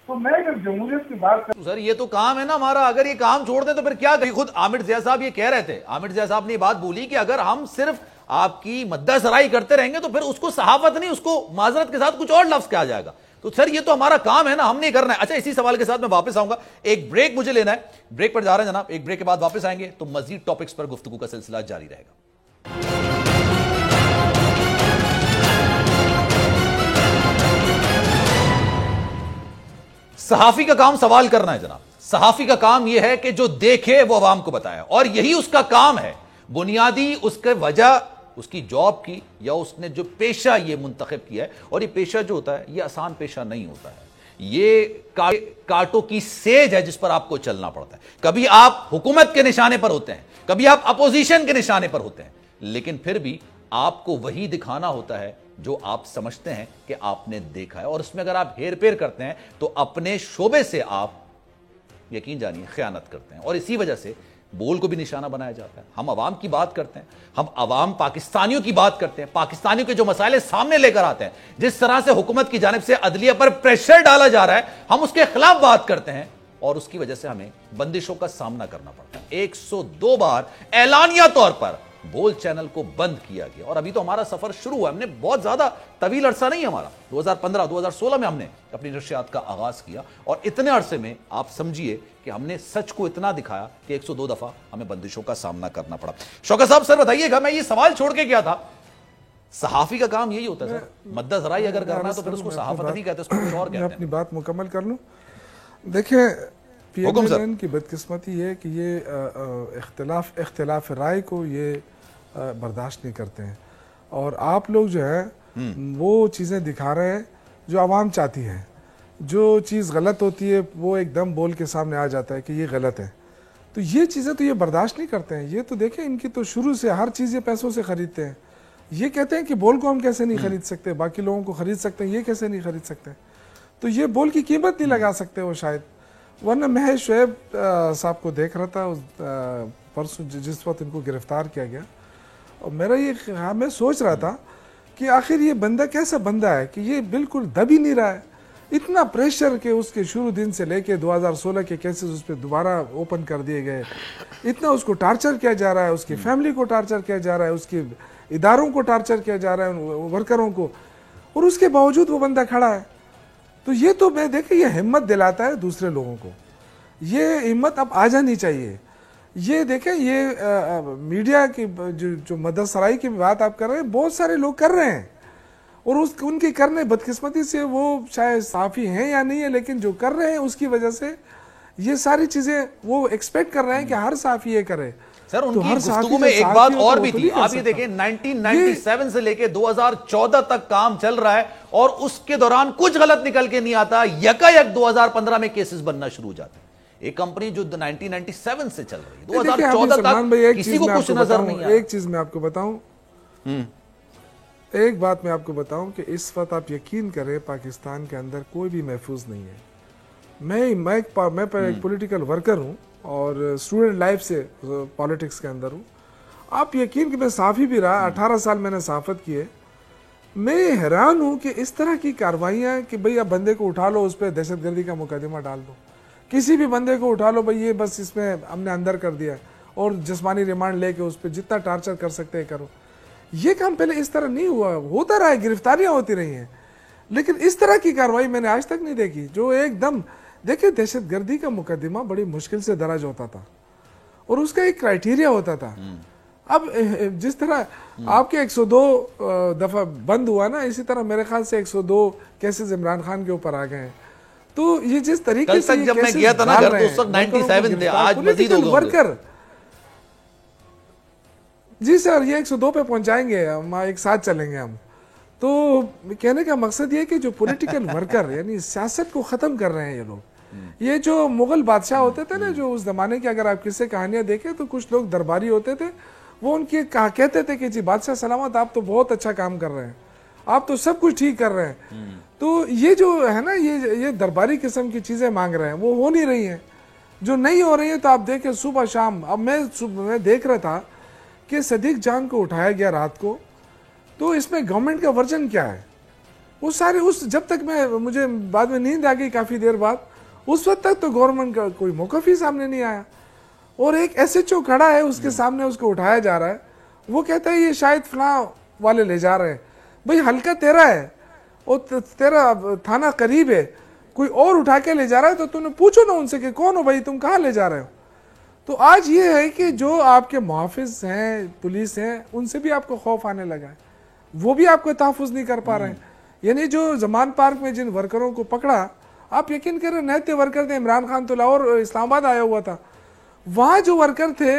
تو میں اگر جمہوریت کی بات کروں سر, یہ تو کام ہے نا ہمارا, اگر یہ کام چھوڑ دیں تو پھر کیا کریں. خود عامر ضیاء صاحب یہ کہہ رہے تھے, عامر ضیاء صاحب نے یہ بات بولی کہ اگر ہم صرف آپ کی مدح سرائی کرتے رہیں گے تو پھر اس کو صحافت نہیں, اس کو معذرت کے ساتھ کچھ اور لفظ کہا جائے گا. تو سر یہ تو ہمارا کام ہے نا, ہم نہیں کرنا ہے. اچھا اسی سوال کے ساتھ میں واپس آؤں گا, ایک بریک مجھے لینا ہے, بریک پر جا رہے ہیں جناب, ایک بریک کے بعد واپس آئیں گے تو مزید ٹاپکس پر گفتگو کا سلسلہ جاری رہے گا. صحافی کا کام سوال کرنا ہے جناب, صحافی کا کام یہ ہے کہ جو دیکھے وہ عوام کو بتایا, اور یہی اس کا کام ہے. بنیادی اس کے وجہ اس کی جاب کی یا اس نے جو پیشہ یہ منتخب کیا ہے, اور یہ پیشہ جو ہوتا ہے یہ آسان پیشہ نہیں ہوتا ہے, یہ کانٹوں کی سیج ہے جس پر آپ کو چلنا پڑتا ہے. کبھی آپ حکومت کے نشانے پر ہوتے ہیں, کبھی آپ اپوزیشن کے نشانے پر ہوتے ہیں, لیکن پھر بھی آپ کو وہی دکھانا ہوتا ہے جو آپ سمجھتے ہیں کہ آپ نے دیکھا ہے, اور اس میں اگر آپ ہیر پھیر کرتے ہیں تو اپنے شعبے سے آپ یقین جانیے خیانت کرتے ہیں, اور اسی وجہ سے بول کو بھی نشانہ بنایا جاتا ہے. ہم عوام کی بات کرتے ہیں, ہم عوام پاکستانیوں کی بات کرتے ہیں, پاکستانیوں کے جو مسائل سامنے لے کر آتے ہیں, جس طرح سے حکومت کی جانب سے عدلیہ پر پریشر ڈالا جا رہا ہے, ہم اس کے خلاف بات کرتے ہیں, اور اس کی وجہ سے ہمیں بندشوں کا سامنا کرنا پڑتا ہے. 102 بار اعلانیہ طور پر بول چینل کو بند کیا گیا, اور ابھی تو ہمارا سفر شروع ہوا, ہم نے بہت زیادہ طویل عرصہ نہیں, ہمارا 2015-2016 میں ہم نے اپنی نشریات کا آغاز کیا, اور اتنے عرصے میں آپ سمجھیے کہ ہم نے سچ کو اتنا دکھایا کہ 102 دفعہ ہمیں بندشوں کا سامنا کرنا پڑا. شوکت صاحب سر بتائیے گا, میں یہ سوال چھوڑ کے کیا تھا, صحافی کا کام یہی ہوتا ہے سر, مدد ذرائی اگر کرنا ہے تو پھر اس کو صحافت نہیں کہتے, اس کو کچھ اور کہتے ہیں. میں اپنی بات مکمل کر لوں. دیکھیں پی ایم ایل این کی بدقسمتی ہے کہ یہ اختلاف رائے کو یہ برداشت نہیں کرتے ہیں, اور آپ لوگ جو ہے وہ چیزیں دکھا رہے ہیں جو عوام چاہتی ہے. جو چیز غلط ہوتی ہے وہ ایک دم بول کے سامنے آ جاتا ہے کہ یہ غلط ہے, تو یہ چیزیں تو یہ برداشت نہیں کرتے ہیں. یہ تو دیکھیں ان کی تو شروع سے ہر چیز یہ پیسوں سے خریدتے ہیں. یہ کہتے ہیں کہ بول کو ہم کیسے نہیں خرید سکتے, باقی لوگوں کو خرید سکتے ہیں, یہ کیسے نہیں خرید سکتے, تو یہ بول کی قیمت نہیں لگا سکتے وہ شاید. ورنہ میں شعیب صاحب کو دیکھ رہا تھا پرسوں جس وقت ان کو گرفتار کیا گیا, اور میرا یہ میں سوچ رہا تھا کہ آخر یہ بندہ کیسا بندہ ہے کہ یہ بالکل دب ہی نہیں رہا ہے. اتنا پریشر کہ اس کے شروع دن سے لے کے 2016 کے کیسز اس پہ دوبارہ اوپن کر دیے گئے, اتنا اس کو ٹارچر کیا جا رہا ہے, اس کی فیملی کو ٹارچر کیا جا رہا ہے, اس کے اداروں کو ٹارچر کیا جا رہا ہے, ورکروں کو, اور اس کے باوجود وہ بندہ کھڑا ہے. تو یہ تو میں دیکھیں یہ ہمت دلاتا ہے دوسرے لوگوں کو, یہ ہمت اب آ جانی چاہیے. یہ دیکھیں یہ میڈیا کی جو مدد سرائی کی بات آپ کر رہے ہیں, بہت سارے لوگ کر رہے ہیں, اور ان کے کرنے بدقسمتی سے وہ شاید صحافی ہیں یا نہیں ہے, لیکن جو کر رہے ہیں اس کی وجہ سے یہ ساری چیزیں وہ ایکسپیکٹ کر رہے ہیں کہ ہر صحافی یہ کرے. سر ان کی گفتگو میں ایک بات اور بھی تھی, آپ یہ دیکھیں 1997 سے لے کے 2014 تک کام چل رہا ہے, اور اس کے دوران کچھ غلط نکل کے نہیں آتا, یکایک 2015 میں کیسز بننا شروع ہو جاتے ہیں. ایک کمپنی جو 1997 سے چل رہی ہے 2014 تک کسی کو کچھ نظر نہیں آیا. ایک چیز میں آپ کو بتاؤں, ایک بات میں آپ کو بتاؤں کہ اس وقت آپ یقین کریں پاکستان کے اندر کوئی بھی محفوظ نہیں ہے. میں ایک پولیٹیکل ورکر ہوں اور اسٹوڈنٹ لائف سے پالیٹکس کے اندر ہوں. آپ یقین کہ میں صحافی بھی رہا, 18 سال میں نے صحافت کی ہے. میں حیران ہوں کہ اس طرح کی کاروائیاں کہ بھئی اب بندے کو اٹھا لو, اس پہ دہشت گردی کا مقدمہ ڈال دو, کسی بھی بندے کو اٹھا لو, بھئی یہ بس اس میں ہم نے اندر کر دیا, اور جسمانی ریمانڈ لے کے اس پہ جتنا ٹارچر کر سکتے ہیں کرو. یہ کام پہلے اس طرح نہیں ہوا, ہوتا رہا ہے, گرفتاریاں ہوتی رہی ہیں, لیکن اس طرح کی کارروائی میں نے آج تک نہیں دیکھی جو ایک دم. دیکھیں دہشت گردی کا مقدمہ بڑی مشکل سے درج ہوتا تھا, اور اس کا ایک کرائیٹیریا ہوتا تھا. اب جس طرح آپ کے 102 دفعہ بند ہوا نا, اسی طرح میرے خیال سے 102 کیسز عمران خان کے اوپر آ گئے ہیں. تو یہ جس طریقے سے جب میں گیا تھا نا گھر تو اس وقت 97 تھے, آج مزید ہو گئے ورکر. جی سر, یہ 102 پہ پہنچائیں گے ہم, ایک ساتھ چلیں گے ہم. تو کہنے کا مقصد یہ کہ جو پولیٹیکل ورکر یعنی سیاست کو ختم کر رہے ہیں یہ لوگ. یہ جو مغل بادشاہ ہوتے تھے نا, جو اس زمانے کے اگر آپ کسی کہانیاں دیکھیں تو کچھ لوگ درباری ہوتے تھے, وہ ان کی کہتے تھے کہ جی بادشاہ سلامت, آپ تو بہت اچھا کام کر رہے ہیں, آپ تو سب کچھ ٹھیک کر رہے ہیں. تو یہ جو ہے نا یہ درباری قسم کی چیزیں مانگ رہے ہیں, وہ ہو نہیں رہی ہیں. جو نہیں ہو رہی ہیں تو آپ دیکھیں صبح شام. اب میں دیکھ رہا تھا کہ صدیق جان کو اٹھایا گیا رات کو, تو اس میں گورنمنٹ کا ورژن کیا ہے, وہ سارے جب تک مجھے بعد میں نیند آ گئی کافی دیر بعد, اس وقت تک تو گورنمنٹ کا کوئی موقف ہی سامنے نہیں آیا. اور ایک ایس ایچ او کھڑا ہے اس کے سامنے, اس کو اٹھایا جا رہا ہے, وہ کہتا ہے یہ شاید فلاں والے لے جا رہے ہیں. بھئی حلقہ تیرا ہے اور تیرا تھانہ قریب ہے, کوئی اور اٹھا کے لے جا رہا ہے تو تم نے پوچھو نا ان سے کہ کون ہو بھائی, تم کہاں لے جا رہے ہو. تو آج یہ ہے کہ جو آپ کے محافظ ہیں, پولیس ہیں, ان سے بھی آپ کو خوف آنے لگا ہے, وہ بھی آپ کو تحفظ نہیں کر پا رہے ہیں. یعنی جو زمان پارک میں جن ورکروں کو پکڑا, آپ یقین کریں نہتے ورکر تھے, عمران خان تو لاہور اسلام آباد آیا ہوا تھا, وہاں جو ورکر تھے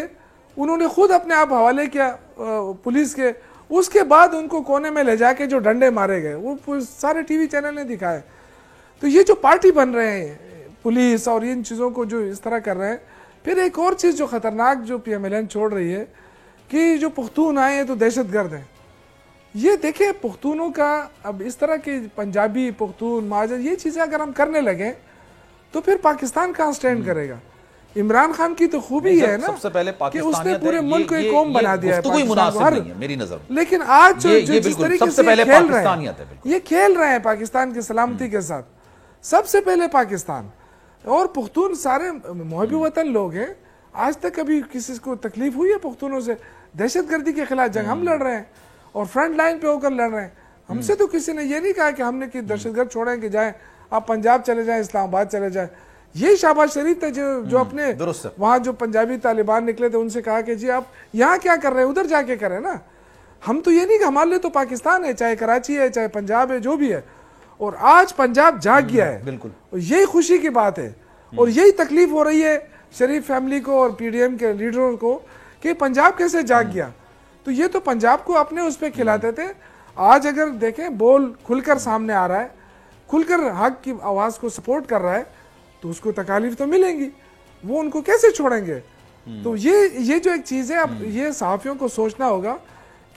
انہوں نے خود اپنے آپ حوالے کیا پولیس کے, اس کے بعد ان کو کونے میں لے جا کے جو ڈنڈے مارے گئے وہ سارے ٹی وی چینل نے دکھائے. تو یہ جو پارٹی بن رہے ہیں پولیس اور ان چیزوں کو جو اس طرح کر رہے ہیں. پھر ایک اور چیز جو خطرناک جو پی ایم ایل این چھوڑ رہی ہے کہ جو پختون آئے ہیں تو دہشت گرد ہیں. یہ دیکھیں پختونوں کا اب اس طرح کے پنجابی پختون مہاجر یہ چیزیں اگر ہم کرنے لگیں تو پھر پاکستان کہاں سٹینڈ کرے گا؟ عمران خان کی تو خوبی ہے نا سب سے پہلے کہ اس نے پورے ملک کو ایک قوم بنا دیا ہے، کوئی مناسب نہیں ہے میری نظر میں، لیکن آج جو جس طریقے سے کھیل رہے ہیں یہ کھیل رہے ہیں پاکستان کی سلامتی کے ساتھ، سب سے پہلے پاکستان اور پختون سارے محب وطن لوگ ہیں. آج تک کبھی کسی کو تکلیف ہوئی ہے پختونوں سے؟ دہشت گردی کے خلاف جنگ ہم لڑ رہے ہیں اور فرنٹ لائن پہ ہو کر لڑ رہے ہیں. ہم سے تو کسی نے یہ نہیں کہا کہ ہم نے کہ دہشت گرد چھوڑیں کہ جائیں آپ پنجاب چلے جائیں، اسلام آباد چلے جائیں. یہ شہباز شریف تھے جو اپنے وہاں جو پنجابی طالبان نکلے تھے ان سے کہا کہ جی آپ یہاں کیا کر رہے ہیں، ادھر جا کے کریں نا. ہم تو یہ نہیں کہ ہمارے لیے تو پاکستان ہے، چاہے کراچی ہے چاہے پنجاب ہے جو بھی ہے. اور آج پنجاب جاگ گیا ہے، بالکل یہی خوشی کی بات ہے. اور یہی تکلیف ہو رہی ہے شریف فیملی کو اور پی ڈی ایم کے لیڈروں کو کہ پنجاب کیسے جاگ گیا. تو یہ تو پنجاب کو اپنے اس پہ کھلاتے تھے. آج اگر دیکھیں بول کھل کر سامنے آ رہا ہے، کھل کر حق کی آواز کو سپورٹ کر رہا ہے تو اس کو تکالیف تو ملیں گی، وہ ان کو کیسے چھوڑیں گے؟ تو یہ جو ایک چیز ہے اب یہ صحافیوں کو سوچنا ہوگا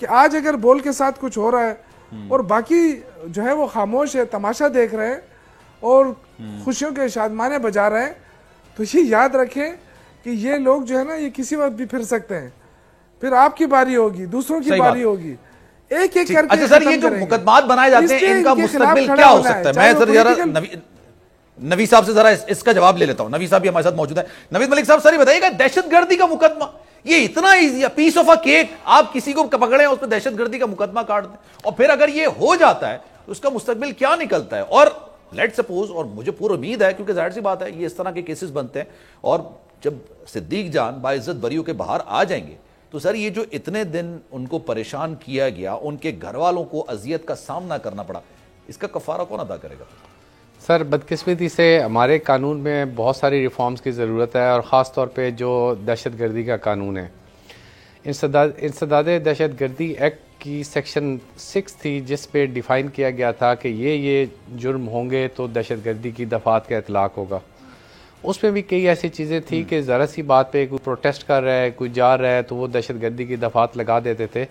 کہ آج اگر بول کے ساتھ کچھ ہو رہا ہے اور باقی جو ہے وہ خاموش ہے، تماشا دیکھ رہے ہیں اور خوشیوں کے شادمانے بجا رہے ہیں، تو یہ یاد رکھیں کہ یہ لوگ جو ہے نا یہ کسی وقت بھی پھر سکتے ہیں. پھر آپ کی باری ہوگی، دوسروں کی باری ہوگی، ایک ایک کر کے. اچھا سر، یہ جو مقدمات بنائے جاتے ہیں ان کا مستقبل کیا ہو سکتا ہے؟ میں سر ذرا نوید صاحب سے ذرا اس کا جواب لے لیتا ہوں. نوید صاحب بھی ہمارے ساتھ موجود ہیں. نوید ملک صاحب، سر یہ بتائیے گا دہشت گردی کا مقدمہ یہ اتنا ایزی ہے، پیس آف اے کیک، آپ کسی کو پکڑیں اس پہ دہشت گردی کا مقدمہ کاٹ دیں، اور پھر اگر یہ ہو جاتا ہے تو اس کا مستقبل کیا نکلتا ہے؟ اور لیٹ سپوز، اور مجھے پورا امید ہے کیونکہ ظاہر سی بات ہے یہ اس طرح کے کیسز بنتے ہیں، اور جب صدیق جان باعزت بریوں کے باہر آ جائیں گے تو سر یہ جو اتنے دن ان کو پریشان کیا گیا، ان کے گھر والوں کو اذیت کا سامنا کرنا پڑا، اس کا کفارہ کون ادا کرے گا؟ سر بدقسمتی سے ہمارے قانون میں بہت ساری ریفارمز کی ضرورت ہے، اور خاص طور پہ جو دہشت گردی کا قانون ہے. انسداد دہشت گردی ایکٹ کی سیکشن 6 تھی جس پہ ڈیفائن کیا گیا تھا کہ یہ جرم ہوں گے تو دہشت گردی کی دفعات کا اطلاق ہوگا. اس میں بھی کئی ایسی چیزیں تھیں کہ ذرا سی بات پہ کوئی پروٹیسٹ کر رہا ہے، کوئی جا رہا ہے تو وہ دہشت گردی کی دفعات لگا دیتے تھے،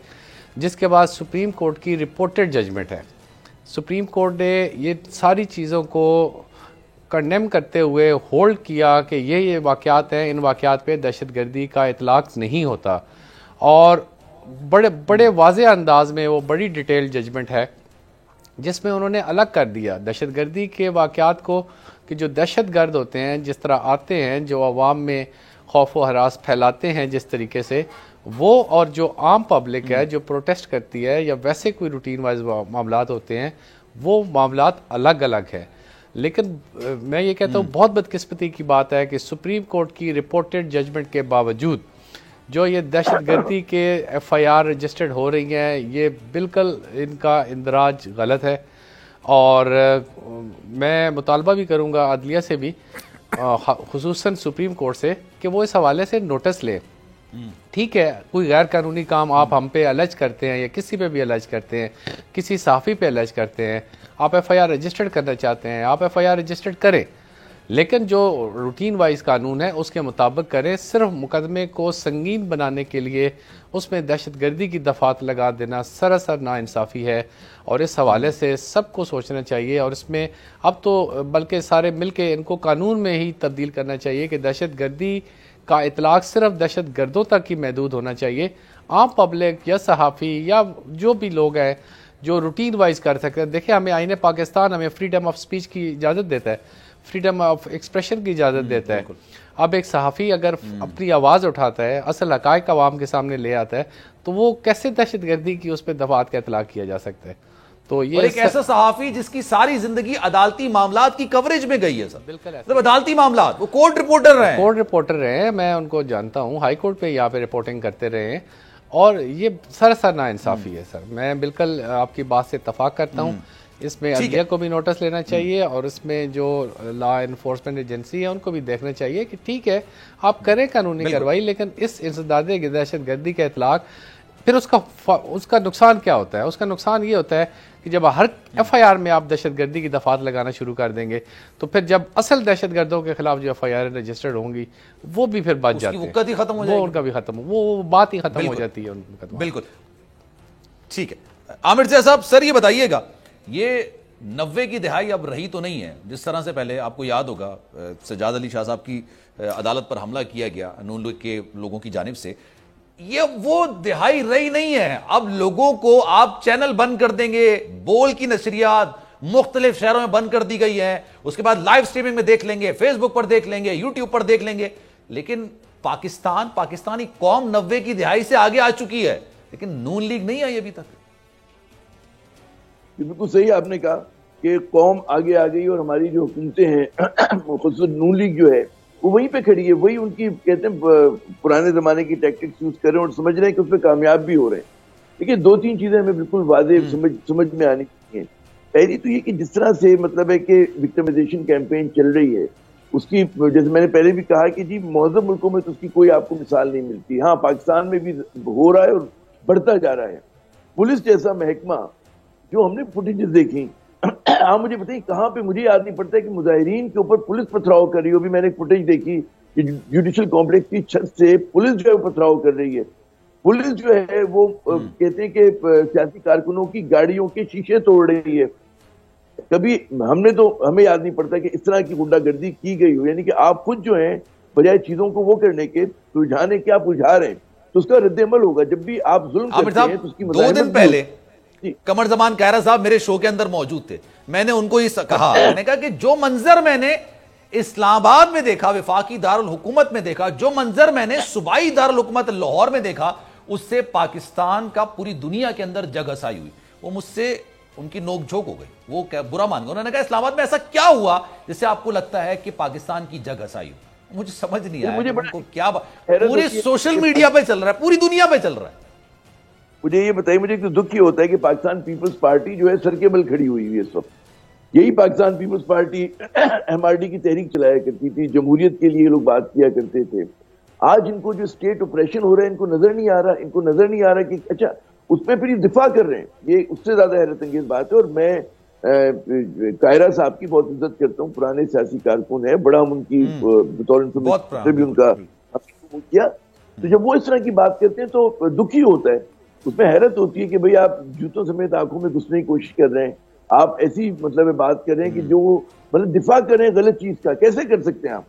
جس کے بعد سپریم کورٹ کی رپورٹڈ ججمنٹ ہے. سپریم کورٹ نے یہ ساری چیزوں کو کنڈیم کرتے ہوئے ہولڈ کیا کہ یہ واقعات ہیں، ان واقعات پہ دہشت گردی کا اطلاق نہیں ہوتا، اور بڑے واضح انداز میں وہ بڑی ڈیٹیل ججمنٹ ہے جس میں انہوں نے الگ کر دیا دہشت گردی کے واقعات کو، کہ جو دہشت گرد ہوتے ہیں جس طرح آتے ہیں، جو عوام میں خوف و ہراس پھیلاتے ہیں جس طریقے سے وہ، اور جو عام پبلک ہے جو پروٹیسٹ کرتی ہے یا ویسے کوئی روٹین وائز معاملات ہوتے ہیں، وہ معاملات الگ الگ ہے. لیکن میں یہ کہتا ہوں بہت بدقسمتی کی بات ہے کہ سپریم کورٹ کی رپورٹڈ ججمنٹ کے باوجود جو یہ دہشت گردی کے ایف آئی آر رجسٹرڈ ہو رہی ہیں، یہ بالکل ان کا اندراج غلط ہے. اور میں مطالبہ بھی کروں گا عدلیہ سے بھی، خصوصاً سپریم کورٹ سے، کہ وہ اس حوالے سے نوٹس لے. ٹھیک ہے، کوئی غیر قانونی کام آپ ہم پہ الج کرتے ہیں یا کسی پہ بھی الج کرتے ہیں، کسی صحافی پہ الج کرتے ہیں، آپ ایف آئی آر رجسٹرڈ کرنا چاہتے ہیں، آپ ایف آئی آر رجسٹرڈ کریں، لیکن جو روٹین وائز قانون ہے اس کے مطابق کریں. صرف مقدمے کو سنگین بنانے کے لیے اس میں دہشت گردی کی دفعات لگا دینا سراسر ناانصافی ہے، اور اس حوالے سے سب کو سوچنا چاہیے. اور اس میں اب تو بلکہ سارے مل کے ان کو قانون میں ہی تبدیل کرنا چاہیے کہ دہشت گردی کا اطلاق صرف دہشت گردوں تک ہی محدود ہونا چاہیے. عام پبلک یا صحافی یا جو بھی لوگ ہیں جو روٹین وائز کر سکتے ہیں. دیکھیں ہمیں آئین پاکستان ہمیں فریڈم آف سپیچ کی اجازت دیتا ہے، فریڈم آف ایکسپریشن کی اجازت دیتا ہے. اب ایک صحافی اگر اپنی آواز اٹھاتا ہے، اصل حقائق عوام کے سامنے لے آتا ہے، تو وہ کیسے دہشت گردی کی اس پہ دفعات کا اطلاق کیا جا سکتا ہے؟ تو یہ ایک ایسا صحافی جس کی ساری زندگی عدالتی معاملات کی کوریج میں گئی ہے. سر بالکل عدالتی معاملات، وہ کورٹ رپورٹر رہے ہیں، کورٹ رپورٹر رہے ہیں، میں ان کو جانتا ہوں، ہائی کورٹ پہ یہاں پہ رپورٹنگ کرتے رہے ہیں، اور یہ سراسر ناانصافی ہے. سر میں بالکل آپ کی بات سے اتفاق کرتا ہوں. اس میں عدلیہ کو بھی نوٹس لینا چاہیے، اور اس میں جو لا انفورسمنٹ ایجنسی ہے ان کو بھی دیکھنا چاہیے کہ ٹھیک ہے آپ کریں قانونی کارروائی، لیکن اس انسداد دہشت گردی کا اطلاق پھر اس کا نقصان کیا ہوتا ہے؟ اس کا نقصان یہ ہوتا ہے کہ جب ہر ایف آئی آر میں آپ دہشت گردی کی دفعات لگانا شروع کر دیں گے تو پھر جب اصل دہشت گردوں کے خلاف جو ایف آئی آر رجسٹرڈ ہوں گی وہ بھی پھر بچ جاتے ہیں، وہ ان کا بھی ختم، وہ بات ہی ختم ہو جاتی ہے. بالکل ٹھیک ہے. عامر زیہ صاحب سر یہ بتائیے گا، یہ 90 کی دہائی اب رہی تو نہیں ہے جس طرح سے پہلے آپ کو یاد ہوگا سجاد علی شاہ صاحب کی عدالت پر حملہ کیا گیا نون لیگ کے لوگوں کی جانب سے، یہ وہ دہائی رہی نہیں ہے. اب لوگوں کو آپ چینل بند کر دیں گے، بول کی نشریات مختلف شہروں میں بند کر دی گئی ہے، اس کے بعد لائیو سٹریمنگ میں دیکھ لیں گے، فیس بک پر دیکھ لیں گے، یوٹیوب پر دیکھ لیں گے. لیکن پاکستانی قوم 90 کی دہائی سے آگے آ چکی ہے، لیکن نون لیگ نہیں آئی ابھی تک. بالکل صحیح آپ نے کہا کہ قوم آگے آ گئی اور ہماری جو حکومتیں ہیں خصوصاً نون لیگ جو ہے وہ وہیں پہ کھڑی ہے، وہی ان کی کہتے ہیں پرانے زمانے کی ٹیکٹکس یوز کر رہے ہیں اور سمجھ رہے ہیں کہ اس پہ کامیاب بھی ہو رہے ہیں. لیکن 2-3 چیزیں ہمیں بالکل واضح سمجھ میں آنی چاہیے. پہلی تو یہ کہ جس طرح سے مطلب ہے کہ وکٹمائزیشن کیمپین چل رہی ہے اس کی، جیسے میں نے پہلے بھی کہا کہ جی معظم ملکوں میں تو اس کی کوئی آپ کو مثال نہیں ملتی. ہاں پاکستان میں بھی ہو رہا ہے اور بڑھتا جا رہا ہے. پولیس جیسا محکمہ جو ہم نے فوٹیجز دیکھی، آپ مجھے بتائیں کہاں پہ، مجھے یاد نہیں پڑتا ہے کہ مظاہرین کے اوپر پولیس پتھراؤ کر رہی ہو. بھی میں نے فوٹیج دیکھی کہ جوڈیشل کمپلیکس کی چھت سے پولیس جو ہے پتھراؤ کر رہی ہے. پولیس جو ہے وہ کہتے ہیں کہ سیاسی کارکنوں کی گاڑیوں کے شیشے توڑ رہی ہے. کبھی ہمیں یاد نہیں پڑتا کہ اس طرح کی غنڈہ گردی کی گئی ہو. یعنی کہ آپ خود جو ہیں بجائے چیزوں کو وہ کرنے کے سلجھانے کے آپ الجھا رہے ہیں، تو اس کا رد عمل ہوگا. جب بھی آپ ظلم کرتے ہیں تو اس کی 2 دن پہلے قمر زمان کائرہ صاحب میرے شو کے اندر موجود تھے. میں نے ان کو یہ کہا، میں نے کہا کہ جو منظر میں نے اسلام آباد میں دیکھا، وفاقی دارالحکومت میں دیکھا، جو منظر میں نے صوبائی دارالحکومت لاہور میں دیکھا، اس سے پاکستان کا پوری دنیا کے اندر جگ ہسائی ہوئی. وہ مجھ سے ان کی نوک جھوک ہو گئی، وہ برا مان گئے. انہوں نے کہا اسلام آباد میں ایسا کیا ہوا جس سے آپ کو لگتا ہے کہ پاکستان کی جگ ہسائی ہو؟ مجھے سمجھ نہیں آیا کیا پورے سوشل میڈیا پہ چل رہا ہے، پوری دنیا پہ چل رہا ہے. مجھے یہ بتائیے، مجھے ایک دکھ یہ ہوتا ہے کہ پاکستان پیپلز پارٹی جو ہے سر کے بل کھڑی ہوئی ہے اس وقت. یہی پاکستان پیپلز پارٹی MRD کی تحریک چلایا کرتی تھی، جمہوریت کے لیے لوگ بات کیا کرتے تھے. آج ان کو جو اسٹیٹ اپریشن ہو رہا ہے ان کو نظر نہیں آ رہا کہ اچھا اس میں پھر یہ دفاع کر رہے ہیں. یہ اس سے زیادہ حیرت انگیز بات ہے. اور میں قائرہ صاحب کی بہت عزت کرتا ہوں، پرانے سیاسی کارکن ہے، بڑا ہم ان کی بطور انفارمیشن بھی ان کا کیا. تو جب وہ اس طرح کی بات کرتے ہیں تو دکھی ہوتا ہے، اس میں حیرت ہوتی ہے کہ بھئی آپ جوتوں سمیت آنکھوں میں گھسنے کی کوشش کر رہے ہیں. آپ ایسی مطلب بات کر رہے ہیں کہ جو مطلب دفاع کر رہے ہیں غلط چیز کا. کیسے کر سکتے ہیں آپ؟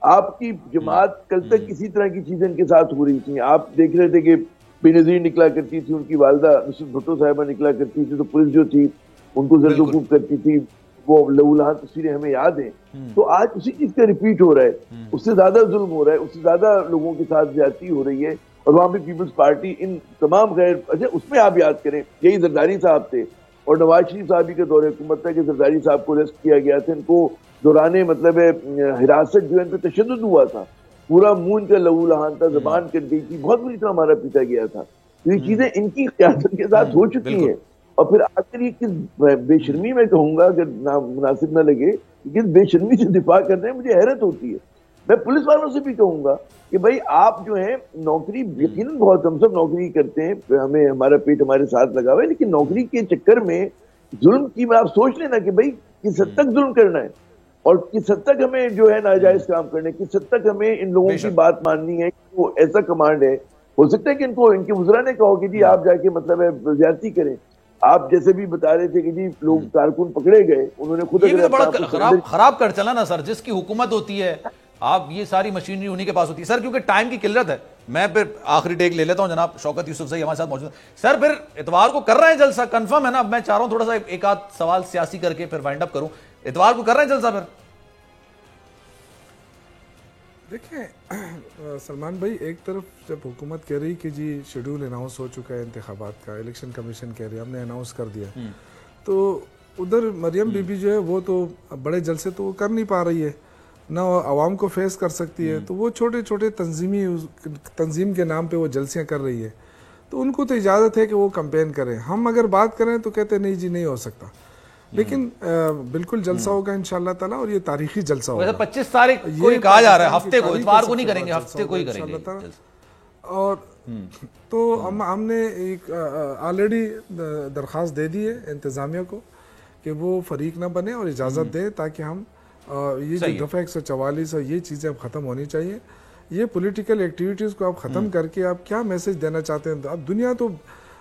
آپ کی جماعت کل تک کسی طرح کی چیزیں ان کے ساتھ ہو رہی تھیں. آپ دیکھ رہے تھے کہ بے نظیر نکلا کرتی تھی، ان کی والدہ نصرت بھٹو صاحبہ نکلا کرتی تھی، تو پولیس جو تھی ان کو زرد و کوب کرتی تھی. وہ لہولہان تصویریں ہمیں یاد ہیں. تو آج اسی چیز کا ریپیٹ ہو رہا ہے. اس سے زیادہ ظلم ہو رہا ہے، اس سے زیادہ لوگوں کے ساتھ زیادتی ہو رہی ہے. اور وہاں پہ پیپلز پارٹی ان تمام اچھا اس میں آپ یاد کریں یہی زرداری صاحب تھے اور نواز شریف صاحب کا دور حکومت تھا کہ زرداری صاحب کو ارسٹ کیا گیا تھا. ان کو دوران مطلب حراست جو ہے ان پہ تشدد ہوا تھا، پورا منہ ان کا لہو لہان تھا، زبان کٹ گئی تھی، بہت بری طرح ہمارا پیٹا گیا تھا. یہ چیزیں ان کی قیادت کے ساتھ ہو چکی ہیں. اور پھر آخر یہ کس بے شرمی میں کہوں گا اگر مناسب نہ لگے، کس بے شرمی سے دفاع کر رہے ہیں، مجھے حیرت ہوتی ہے. میں پولیس والوں سے بھی کہوں گا کہ بھائی آپ جو ہیں نوکری یقیناً بہت ہم سب نوکری کرتے ہیں، ہمیں ہمارا پیٹ ہمارے ساتھ لگا ہوا ہے، لیکن نوکری کے چکر میں ظلم کی آپ سوچ لینا کہ بھائی کس حد تک ظلم کرنا ہے اور کس حد تک ہمیں جو ہے ناجائز کام کرنے، کس حد تک ہمیں ان لوگوں کی بات ماننی ہے. وہ ایسا کمانڈ ہے، ہو سکتا ہے کہ ان کے وزراء نے کہو کہ جی آپ جا کے مطلب ہے زیادتی کریں. آپ جیسے بھی بتا رہے تھے کہ جی لوگ کارکن پکڑے گئے، انہوں نے خود بڑا خراب کر چلا نا سر. جس کی حکومت ہوتی ہے آپ یہ ساری مشینری انہی کے پاس ہوتی ہے. سر کیونکہ ٹائم کی قلت ہے میں پھر آخری ٹیک لے لیتا ہوں. جناب شوکت یوسف صاحب ہمارے ساتھ موجود ہیں. سر پھر اتوار کو کر رہے ہیں جلسہ کنفرم ہے نا؟ اب میں چاہ رہا ہوں تھوڑا سا ایک آدھ سوال سیاسی کر کے پھر وائنڈ اپ کروں. اتوار کو کر رہے ہیں جلسہ؟ پھر دیکھیں سلمان بھائی، ایک طرف جب حکومت کہہ رہی کہ جی شیڈول اناؤنس ہو چکا ہے انتخابات کا، الیکشن کمیشن کہہ رہی ہے ہم نے اناؤنس کر دیا، تو ادھر مریم بی بی جو ہے وہ تو بڑے جلسے تو وہ کر نہیں پا رہی ہے، نہ عوام کو فیس کر سکتی ہے. تو وہ چھوٹے چھوٹے تنظیم کے نام پہ وہ جلسیاں کر رہی ہے. تو ان کو تو اجازت ہے کہ وہ کمپین کریں. ہم اگر بات کریں تو کہتے نہیں جی نہیں ہو سکتا، لیکن بالکل جلسہ ہوگا انشاءاللہ تعالیٰ، اور یہ تاریخی جلسہ ہوگا. 25 تاریخ کو کہا جا رہا ہے، ہفتے کو، اتوار کو نہیں کریں گے، ہفتے کو ہی کریں گے. اور تو ہم نے ایک آلریڈی درخواست دے دی ہے انتظامیہ کو کہ وہ فریق نہ بنے اور اجازت دے، تاکہ ہم یہ جو دفعہ 144 اور یہ چیزیں اب ختم ہونی چاہیے. یہ پولیٹیکل ایکٹیویٹیز کو آپ ختم کر کے آپ کیا میسج دینا چاہتے ہیں؟ اب دنیا تو